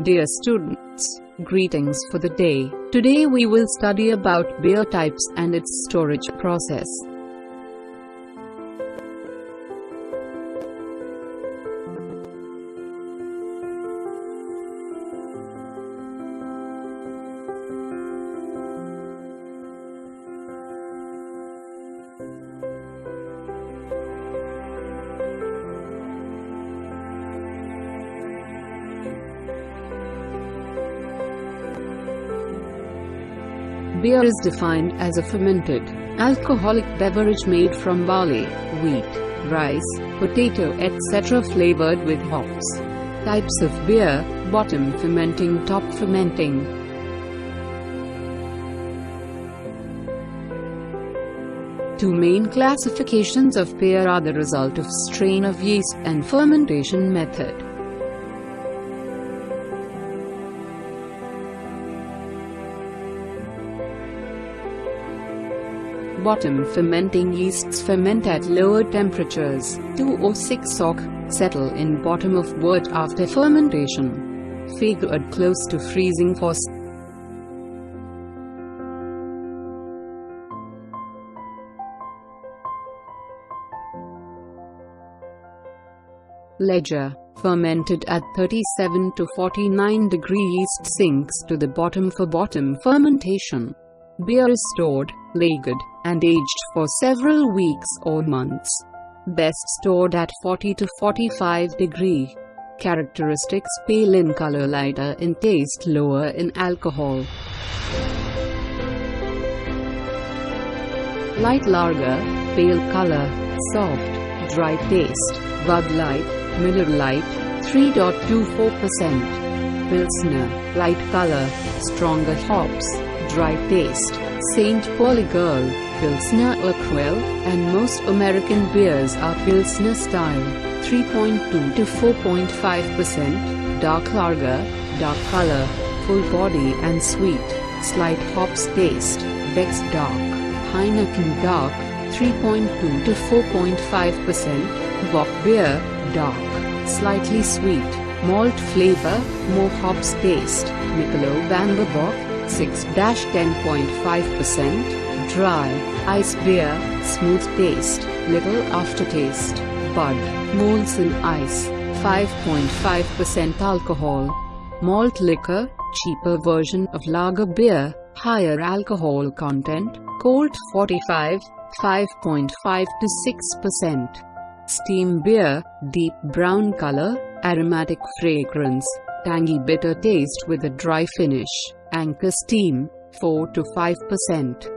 Dear students, greetings for the day. Today we will study about beer types and its storage process. Beer is defined as a fermented, alcoholic beverage made from barley, wheat, rice, potato etc. flavored with hops. Types of beer: bottom fermenting, top fermenting. Two main classifications of beer are the result of strain of yeast and fermentation method. Bottom fermenting yeasts ferment at lower temperatures, 2 or 6 oC, settle in bottom of wort after fermentation. Figured close to freezing for Ledger, fermented at 37 to 49 degree yeast sinks to the bottom for bottom fermentation. Beer is stored, lagered, and aged for several weeks or months. Best stored at 40 to 45 degree. Characteristics: pale in color, lighter in taste, lower in alcohol. Light lager, pale color, soft, dry taste. Bud Light, Miller Lite, 3.24%. Pilsner, light color, stronger hops, dry taste. St. Pauli Girl, Pilsner Urquell, and most American beers are Pilsner style, 3.2 to 4.5%. Dark lager, dark color, full body and sweet, slight hops taste. Beck's Dark, Heineken Dark, 3.2 to 4.5%. Bock beer, dark, slightly sweet, malt flavor, more hops taste. Michelob Amber Bock, 6-10.5%, dry, ice beer, smooth taste, little aftertaste. Bud, Molson Ice, 5.5% alcohol. Malt liquor, cheaper version of lager beer, higher alcohol content. Colt 45, 5.5 to 6%. Steam beer, deep brown color, aromatic fragrance, tangy bitter taste with a dry finish. Anchor Steam, 4 to 5%.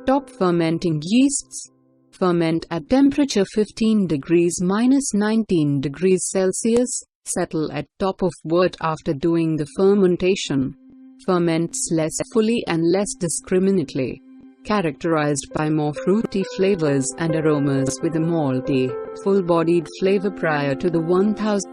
Top fermenting yeasts ferment at temperature 15 degrees minus 19 degrees Celsius, settle at top of wort after doing the fermentation. Ferments less fully and less discriminately. Characterized by more fruity flavors and aromas with a malty, full-bodied flavor prior to the 1000.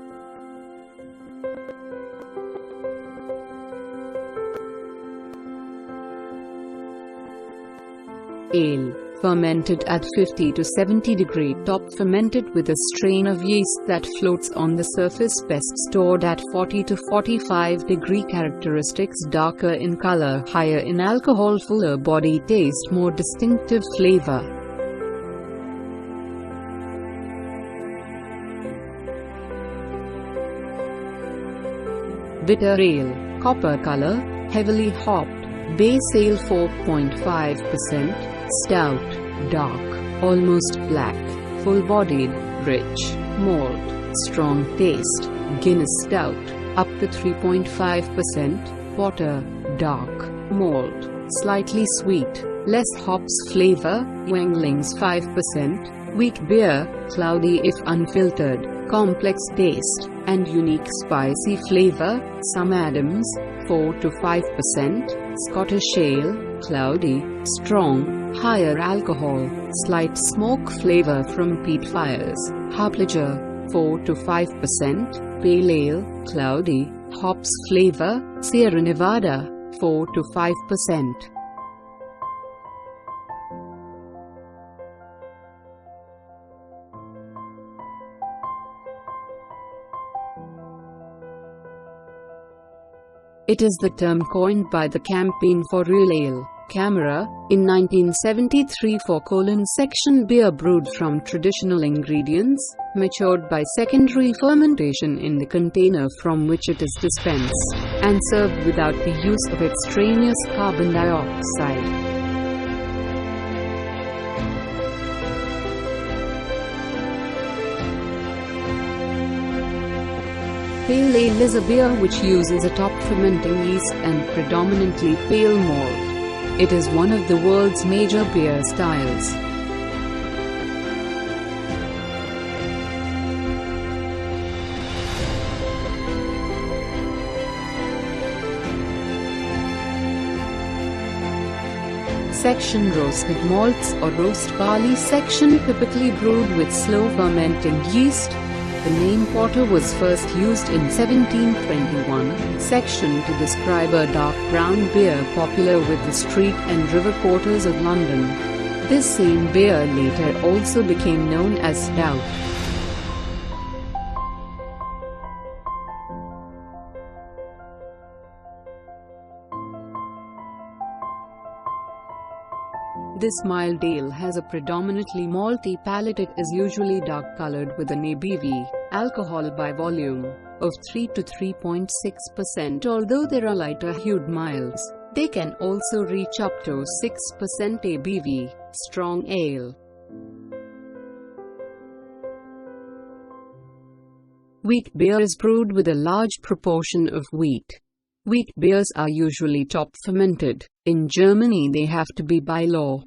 Ale, fermented at 50 to 70 degree, top fermented with a strain of yeast that floats on the surface, best stored at 40 to 45 degree. Characteristics: darker in color, higher in alcohol, fuller body taste, more distinctive flavor. Bitter ale, copper color, heavily hopped, base ale 4.5%, stout, dark, almost black, full-bodied, rich, malt, strong taste. Guinness Stout, up to 3.5%, porter, dark, malt, slightly sweet, less hops flavor. Yuengling's 5%, wheat beer, cloudy if unfiltered, complex taste, and unique spicy flavor. Some Adams, 4 to 5%, Scottish ale, cloudy, strong, higher alcohol, slight smoke flavor from peat fires. Harpliger, 4 to 5%, pale ale, cloudy, hops flavor. Sierra Nevada, 4 to 5%. It is the term coined by the Campaign for Real Ale, Camera, in 1973 for section beer brewed from traditional ingredients, matured by secondary fermentation in the container from which it is dispensed, and served without the use of extraneous carbon dioxide. Pale ale is a beer which uses a top fermenting yeast and predominantly pale malt. It is one of the world's major beer styles. Section roasted malts or roast barley section typically brewed with slow fermenting yeast. The name porter was first used in 1721 section to describe a dark brown beer popular with the street and river porters of London. This same beer later also became known as stout. This mild ale has a predominantly malty palate. It is usually dark-colored with an ABV, alcohol by volume, of 3 to 3.6%. Although there are lighter-hued milds, they can also reach up to 6% ABV, strong ale. Wheat beer is brewed with a large proportion of wheat. Wheat beers are usually top fermented. In Germany they have to be by law.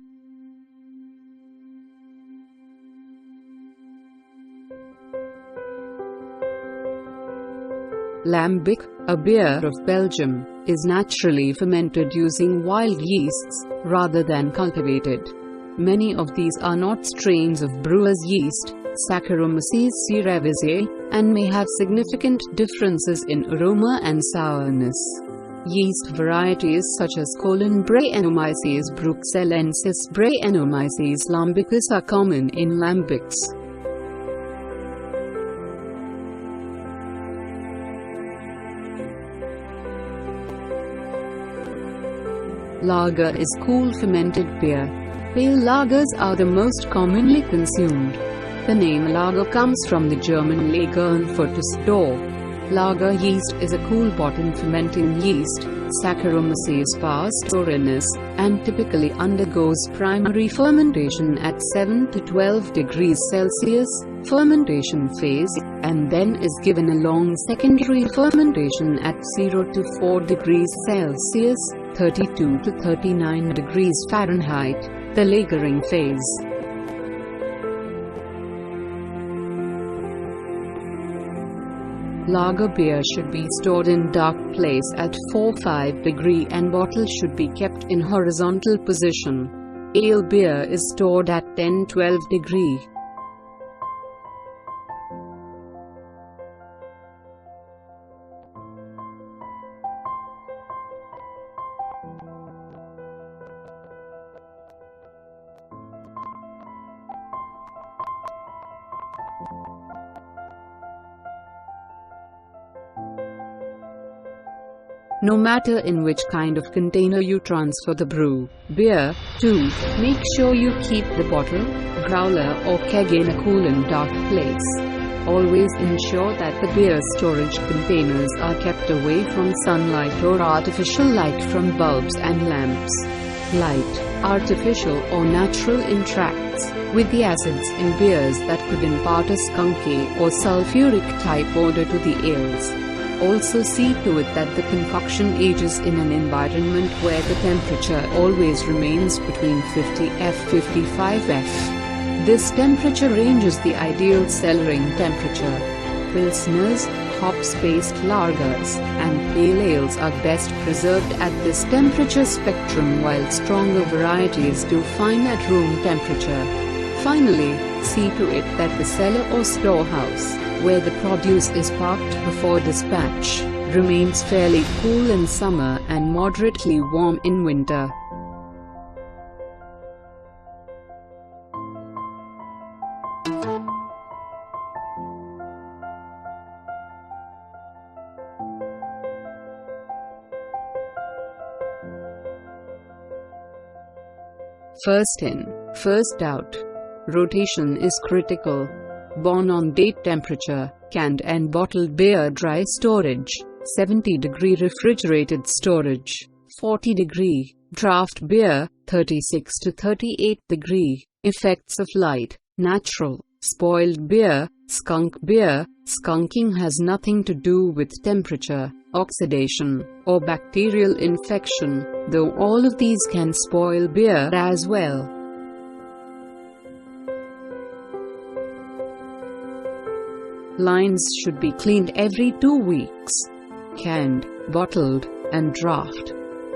Lambic, a beer of Belgium, is naturally fermented using wild yeasts, rather than cultivated. Many of these are not strains of brewer's yeast, Saccharomyces cerevisiae, and may have significant differences in aroma and sourness. Yeast varieties such as Brettanomyces bruxellensis, Brettanomyces lambicus are common in lambics. Lager is cool fermented beer. Pale lagers are the most commonly consumed. The name lager comes from the German lagern for to store. Lager yeast is a cool bottom fermenting yeast, Saccharomyces pastorinus, and typically undergoes primary fermentation at 7 to 12 degrees Celsius, fermentation phase, and then is given a long secondary fermentation at 0 to 4 degrees Celsius, 32 to 39 degrees Fahrenheit, the lagering phase. Lager beer should be stored in dark place at 4-5 degree and bottle should be kept in horizontal position. Ale beer is stored at 10-12 degree. No matter in which kind of container you transfer the beer to, make sure you keep the bottle, growler or keg in a cool and dark place. Always ensure that the beer storage containers are kept away from sunlight or artificial light from bulbs and lamps. Light, artificial or natural interacts with the acids in beers that could impart a skunky or sulfuric type odor to the ales. Also see to it that the concoction ages in an environment where the temperature always remains between 50°F–55°F. This temperature range is the ideal cellaring temperature. Pilsners, hop-spaced lagers, and pale ales are best preserved at this temperature spectrum, while stronger varieties do fine at room temperature. Finally, see to it that the cellar or storehouse, where the produce is parked before dispatch, remains fairly cool in summer and moderately warm in winter. First in, first out. Rotation is critical. Born on date temperature, canned and bottled beer dry storage, 70-degree refrigerated storage, 40-degree, draft beer, 36 to 38-degree, effects of light, natural, spoiled beer, skunk beer. Skunking has nothing to do with temperature, oxidation, or bacterial infection, though all of these can spoil beer as well. Lines should be cleaned every 2 weeks. Canned, bottled, and draft.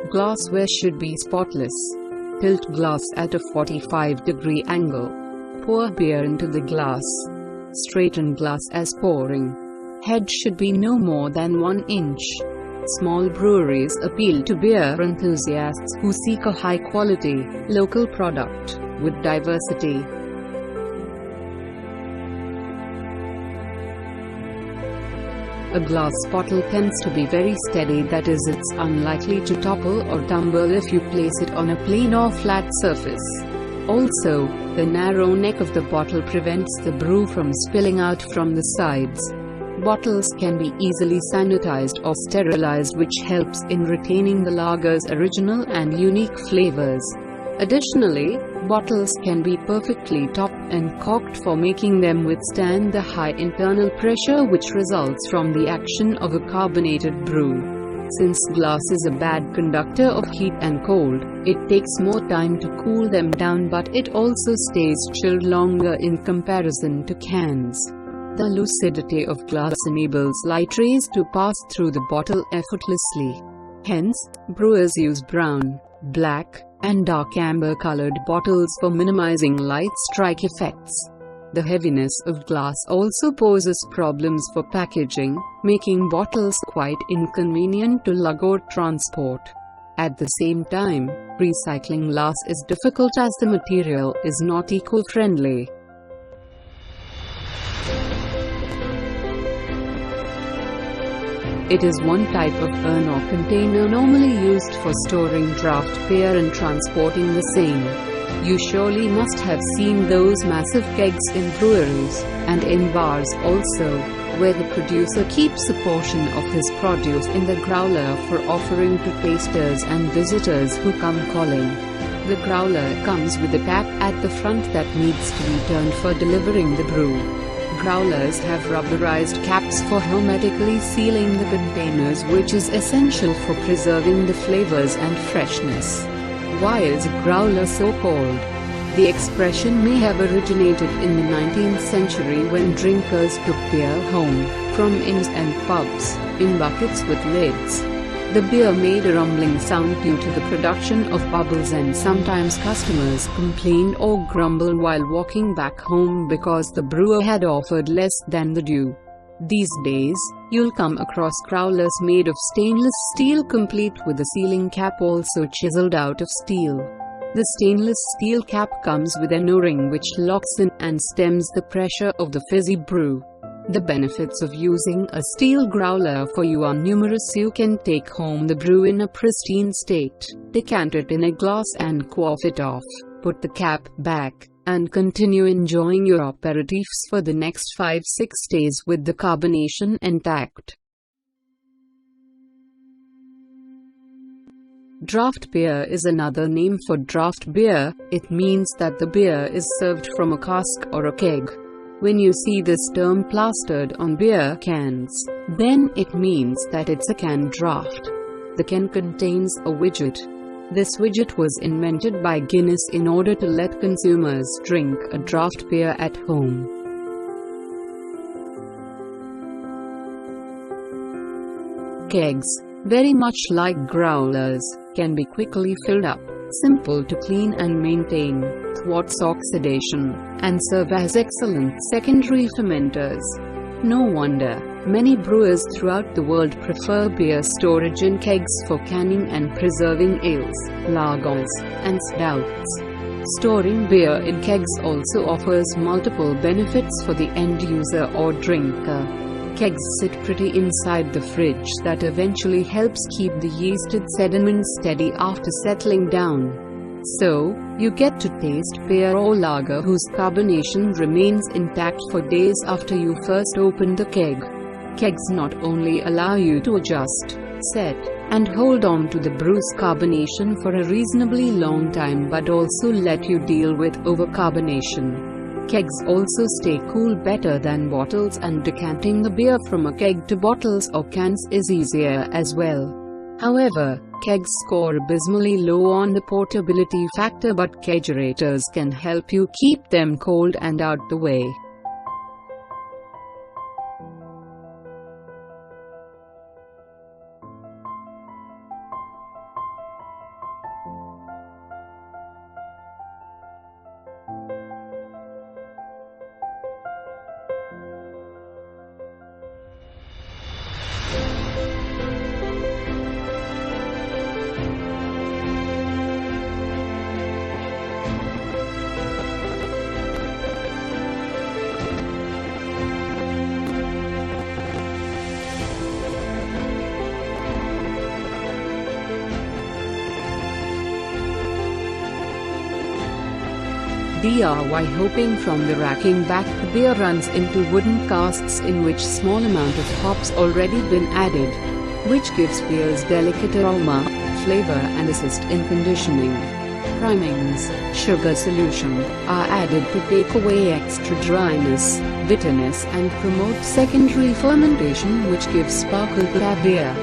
Glassware should be spotless. Tilt glass at a 45-degree angle. Pour beer into the glass. Straighten glass as pouring. Head should be no more than 1 inch. Small breweries appeal to beer enthusiasts who seek a high-quality, local product with diversity. A glass bottle tends to be very steady, that is, it's unlikely to topple or tumble if you place it on a plain or flat surface. Also, the narrow neck of the bottle prevents the brew from spilling out from the sides. Bottles can be easily sanitized or sterilized, which helps in retaining the lager's original and unique flavors. Additionally, bottles can be perfectly topped and corked for making them withstand the high internal pressure which results from the action of a carbonated brew. Since glass is a bad conductor of heat and cold, it takes more time to cool them down, but it also stays chilled longer in comparison to cans. The lucidity of glass enables light rays to pass through the bottle effortlessly. Hence, brewers use brown, black, and dark amber-colored bottles for minimizing light strike effects. The heaviness of glass also poses problems for packaging, making bottles quite inconvenient to lug or transport. At the same time, recycling glass is difficult as the material is not eco-friendly. It is one type of urn or container normally used for storing draft beer and transporting the same. You surely must have seen those massive kegs in breweries, and in bars also, where the producer keeps a portion of his produce in the growler for offering to tasters and visitors who come calling. The growler comes with a cap at the front that needs to be turned for delivering the brew. Growlers have rubberized caps for hermetically sealing the containers, which is essential for preserving the flavors and freshness. Why is a growler so called? The expression may have originated in the 19th century when drinkers took beer home from inns and pubs in buckets with lids. The beer made a rumbling sound due to the production of bubbles, and sometimes customers complained or grumbled while walking back home because the brewer had offered less than the due. These days, you'll come across growlers made of stainless steel, complete with a sealing cap also chiseled out of steel. The stainless steel cap comes with an O-ring which locks in and stems the pressure of the fizzy brew. The benefits of using a steel growler for you are numerous. You can take home the brew in a pristine state, decant it in a glass and quaff it off, put the cap back, and continue enjoying your aperitifs for the next 5-6 days with the carbonation intact. Draft beer is another name for draft beer. It means that the beer is served from a cask or a keg. When you see this term plastered on beer cans, then it means that it's a can draft. The can contains a widget. This widget was invented by Guinness in order to let consumers drink a draft beer at home. Kegs, very much like growlers, can be quickly filled up, simple to clean and maintain, thwarts oxidation, and serve as excellent secondary fermenters. No wonder many brewers throughout the world prefer beer storage in kegs for canning and preserving ales, lagers, and stouts. Storing beer in kegs also offers multiple benefits for the end user or drinker. Kegs sit pretty inside the fridge, that eventually helps keep the yeasted sediment steady after settling down. So, you get to taste beer or lager whose carbonation remains intact for days after you first open the keg. Kegs not only allow you to adjust, set, and hold on to the brew's carbonation for a reasonably long time but also let you deal with overcarbonation. Kegs also stay cool better than bottles, and decanting the beer from a keg to bottles or cans is easier as well. However, kegs score abysmally low on the portability factor, but kegerators can help you keep them cold and out the way. DIY hopping. From the racking back, the beer runs into wooden casks in which small amount of hops already been added, which gives beer's delicate aroma, flavor and assist in conditioning. Primings, sugar solution, are added to take away extra dryness, bitterness and promote secondary fermentation, which gives sparkle to our beer.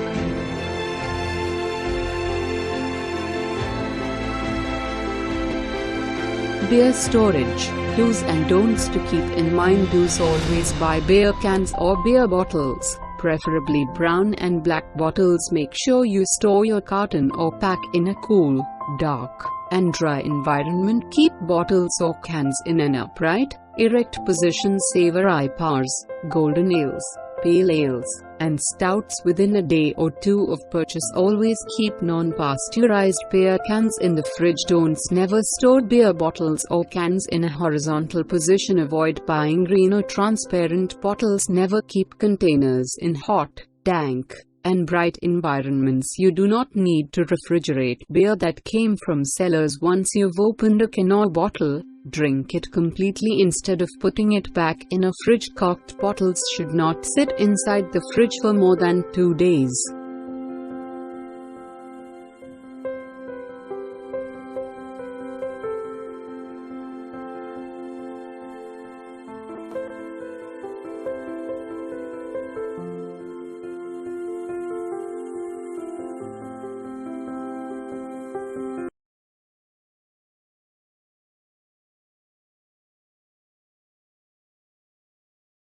Beer storage. Do's and don'ts to keep in mind. Do's: always buy beer cans or beer bottles, preferably brown and black bottles. Make sure you store your carton or pack in a cool, dark, and dry environment. Keep bottles or cans in an upright, erect position. Savor IPAs, golden ales, pale ales, and stouts within a day or two of purchase. Always keep non-pasteurized beer cans in the fridge. Don't never store beer bottles or cans in a horizontal position. Avoid buying green or transparent bottles. Never keep containers in hot, dank, and bright environments. You do not need to refrigerate beer that came from cellars. Once you've opened a can or bottle, drink it completely instead of putting it back in a fridge. Corked bottles should not sit inside the fridge for more than 2 days.